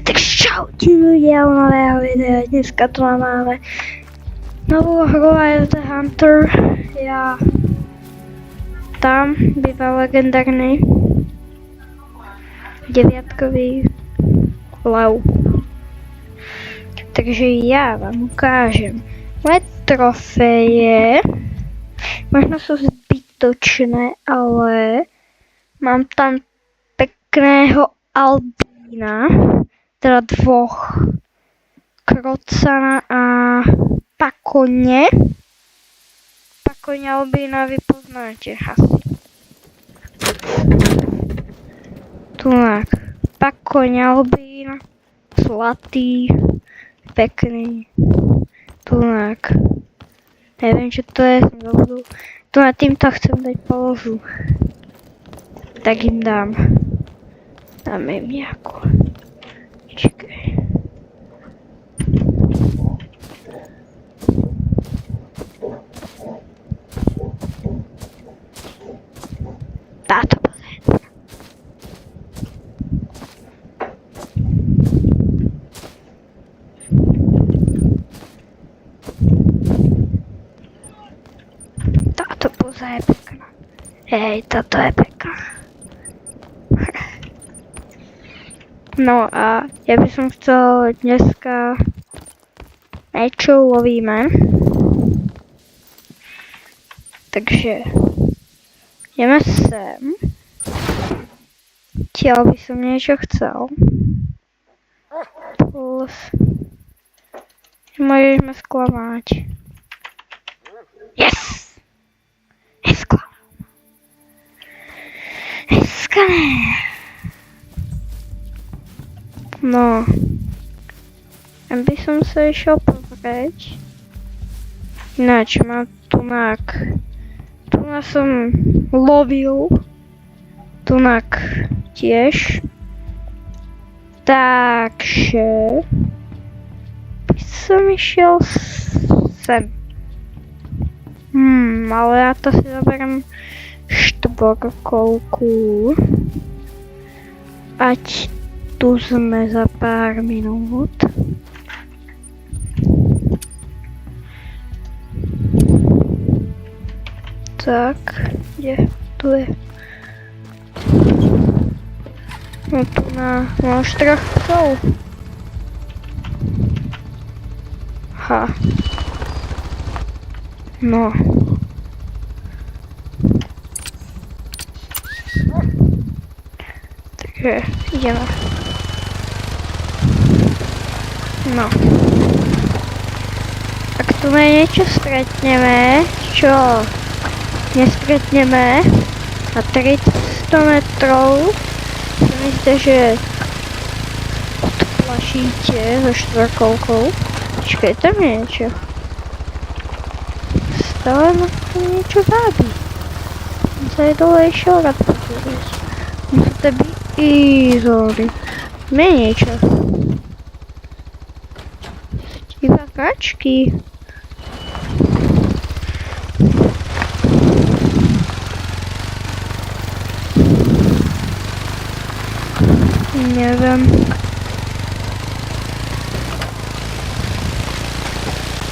Tak čaute ľudia u nového videa, dneska tu máme novú hru Eye of the Hunter. Ja tam býva legendárny deviatkový lev. Takže ja vám ukážem moje trofeje. Možno sú zbytočné, ale mám tam pekného albína, teda dvoch krocana a pakone. Pakone albína vy poznáte asi. Tunak, pakone albín, zlatý, pekný. Tunak, neviem čo to je, som zabudol. Tunak, týmto chcem dať položu. Tak im dám. Dáme im nejakú. Čakaj. Táto pozrieť. Táto poza je pekná. Hej, toto je pekná. No a ja by som chcel dneska niečo lovíme. Takže ideme sem. Tiaľ by som niečo chcel. Plus môžeš ma sklamať. Yes! Nesklamal. Dneska ne. No, ja by som sa išiel pozrieť. Ináč mám tunak. Tunak som lovil. Tunak tiež. Takže by som išiel sem. Ale ja to si zaberiem štvorkolku. Ať tu sme za pár minút. Tak, kde? Tu je. No tu máš troch psov. Ha. No. Takže ideme. No. Ak tu niečo stretneme, čo nestretneme na 300 metrov, si myslíte, že odplašíte so štvorkolkou. Počkej, tam je niečo. Stále ma tu niečo vábi. On sa je dole išiel rád pozrieť. Musíte byť izolí. Je niečo. Iba kačky. Neviem.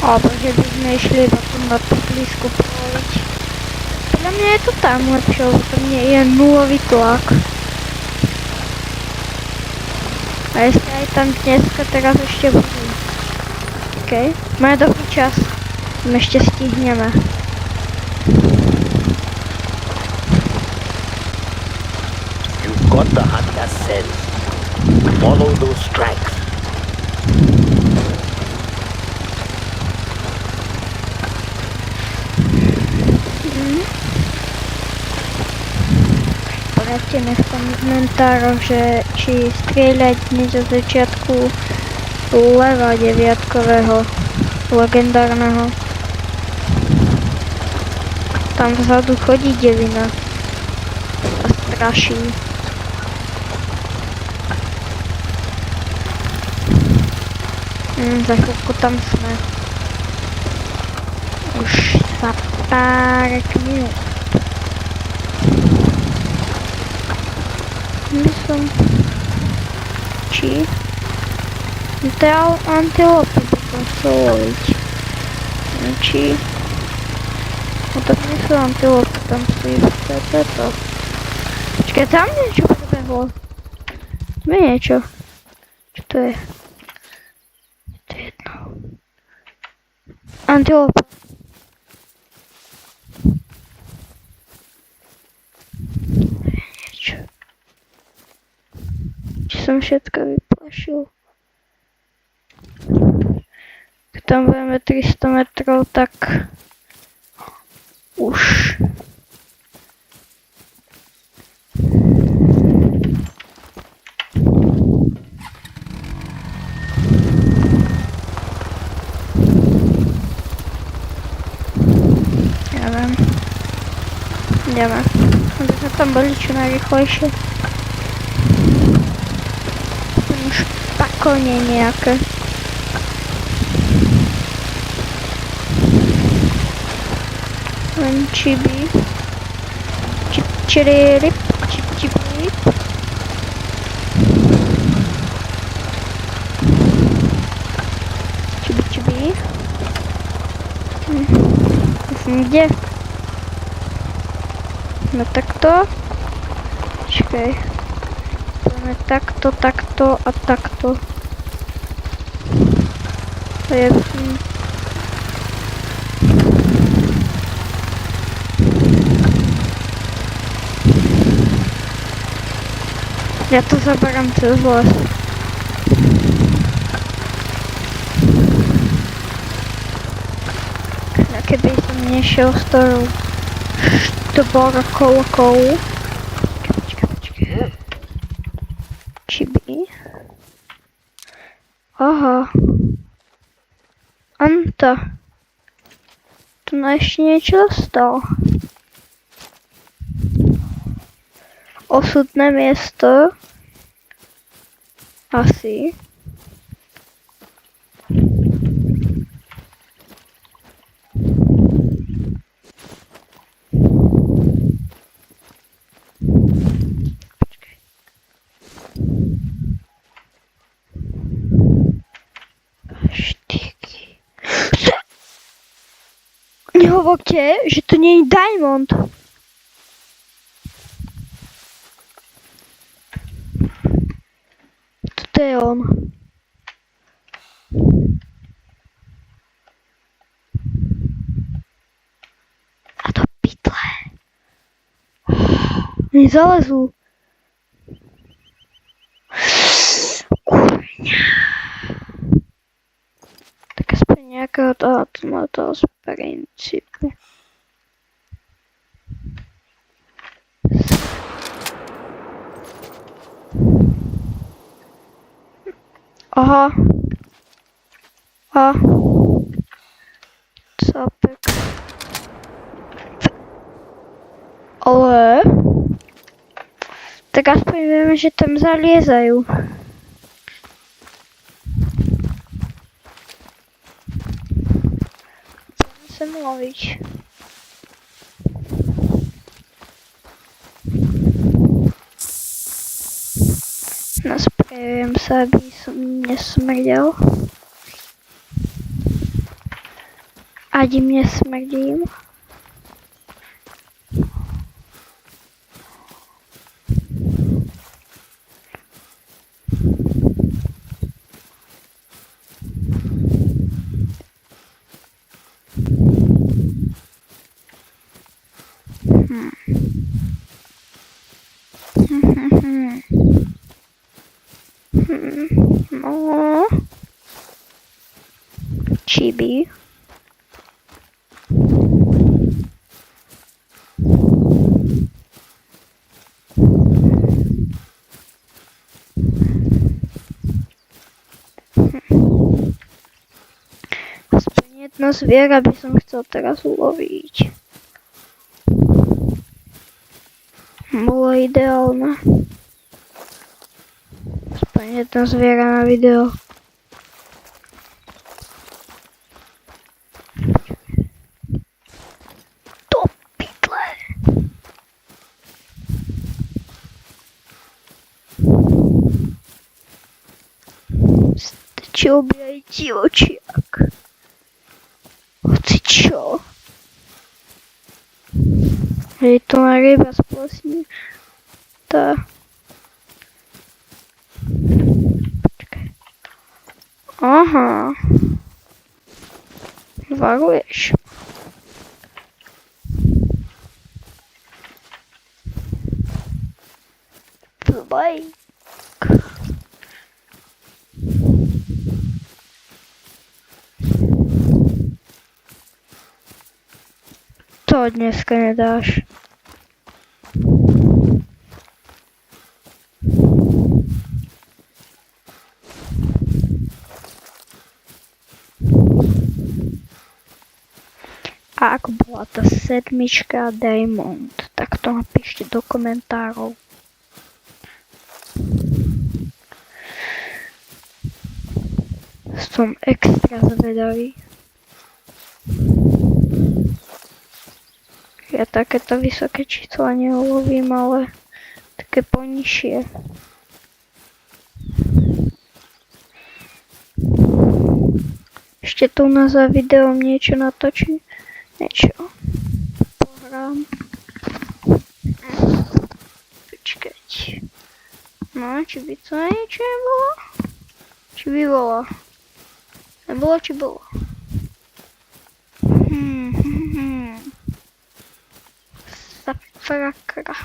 Alebo že by sme išli potom na tú blízku poloviť. Podľa mňa je to tam lepšie, lebo tam nie je nulový tlak. A jestli aj tam dneska teraz ešte budú. OK, máme dobrý čas. My ešte stihneme. You've got the hunter's scent. Follow those tracks. Poradte mi v komentároch, že či strieľať hneď od začiatku leva deviatkového, legendárneho. Tam vzadu chodí devina a straší. Za chvíľku tam sme. Už za pár minút. By som... Či Tie antilopy by som chcel loviť. Či... No tak nie sú antilopy, tam sú iba to. Počkaj, tam niečo prebehlo. Tam je niečo. Čo to je? To je jedno. Antilopa. To je niečo. Či som všetko vyplašil. Keď tam budeme 300 metrov, tak už. Ideme. Aby sme tam boli čo najrychlejšie. Už pakonie nejaké. Len čiby. Čip-čirip. Čip-čip-rip. Čiby-čiby. Kde? No takto. Čakaj. Poďme takto, takto a takto. To je... Ja to zaberám cez les. A keby som nešiel s tou štvorkolkou. Počkaj. Čiby. Aha. Anta. Tu na ešte niečo dostal. Osudné miesto. Asi. Štyky. Nehovorte, že to nie je diamond. Toto je on. A to pytle. Nezalezú. Kurňa. Tak aspoň nejakého toho z princípu. Aha. A. Capek. Ale... Tak aspoň vieme, že tam zaliezajú. Poďme sem loviť. Nasprejujem sa, aby som nesmrdel. Adi mne smrdím. No. Chibi. Aspoň jedno zviera by som chcel teraz uloviť. Bolo ideálne. Aspoň jedno zviera na video. To pytle. objaviť divočiak. Hoci čo. Je to na ryba splasne. Tá. Počkaj. Aha. Varuješ. Bye. To dneska nedáš. A ako bola tá sedmička Diamond, tak to napíšte do komentárov. Som extra zvedavý. Ja takéto vysoké čísla neulovím, ale také ponižšie. Ešte tu na za videom niečo natočím. Niečo. Pohrám. Počkať. No, či by to niečo nebolo? Či by bolo? Nebolo, či bolo? Safrakra.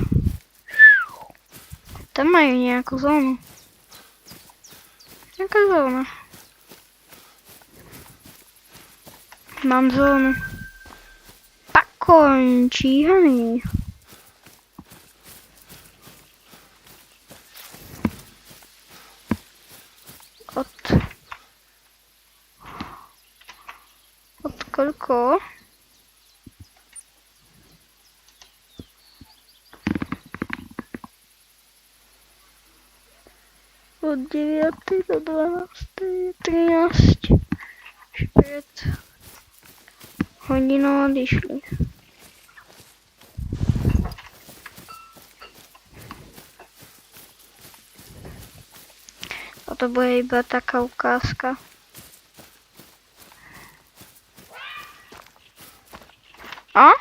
Tam majú nejakú zónu. Nejaká zóna. Mám zónu. Pakon, číhaný. Od koľko? Od 9. do 12. 13. Pred hodinou odišli. Toto bude iba taká ukázka. A?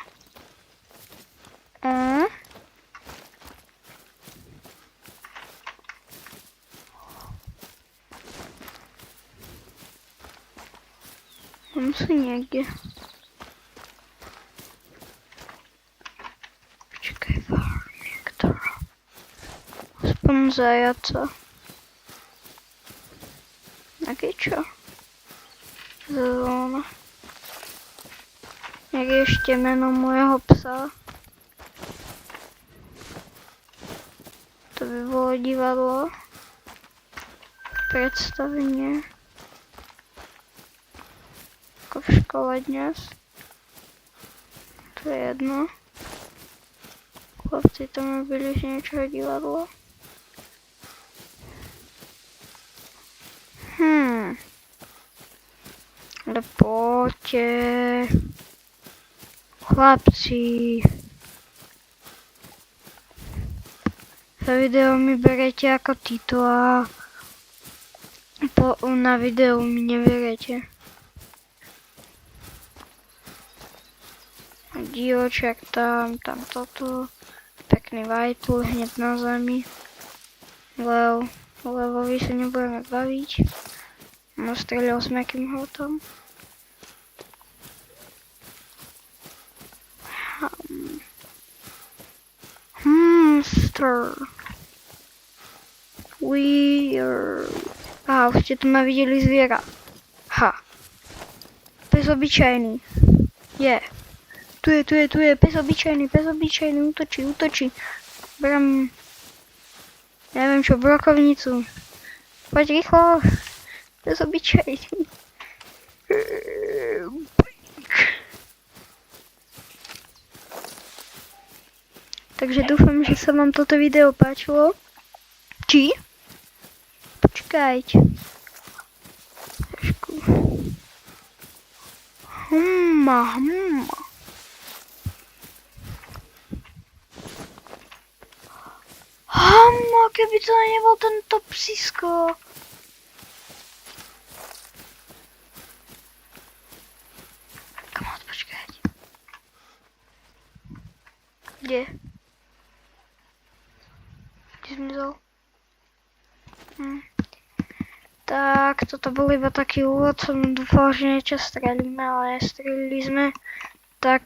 Musí niekde. Počkaj, niektorá. Aspoň zajaca. Aký čo? Zóna. Jak je ešte meno môjho psa? To by bolo divadlo. Predstavenie. Ako v škole dnes. To je jedno. Chlapci tam robili z niečoho divadlo. Ale poďte. Chlapci. Za video mi berete ako títo a na videu mi neberete. Divočak tam toto. Pekný vajtl hneď na zemi. Levovi sa nebudeme baviť. Nastrelil s mäkkým hrotom. Hamster. Weird. Už ste tu ma videli zviera. Pes obyčajný. Je. Tu je, pes obyčajný, útočí. Berám, neviem čo, brokovnicu. Poď rýchlo. Pes obyčajný. Takže dúfam, že sa vám toto video páčilo. Či? Počkajte. Trošku. Keby to nebol tento psisko. Kde? Kde zmizol? Tak, toto bol iba taký úvod, som dúfal, že niečo strelíme, ale nestrelili sme. Tak,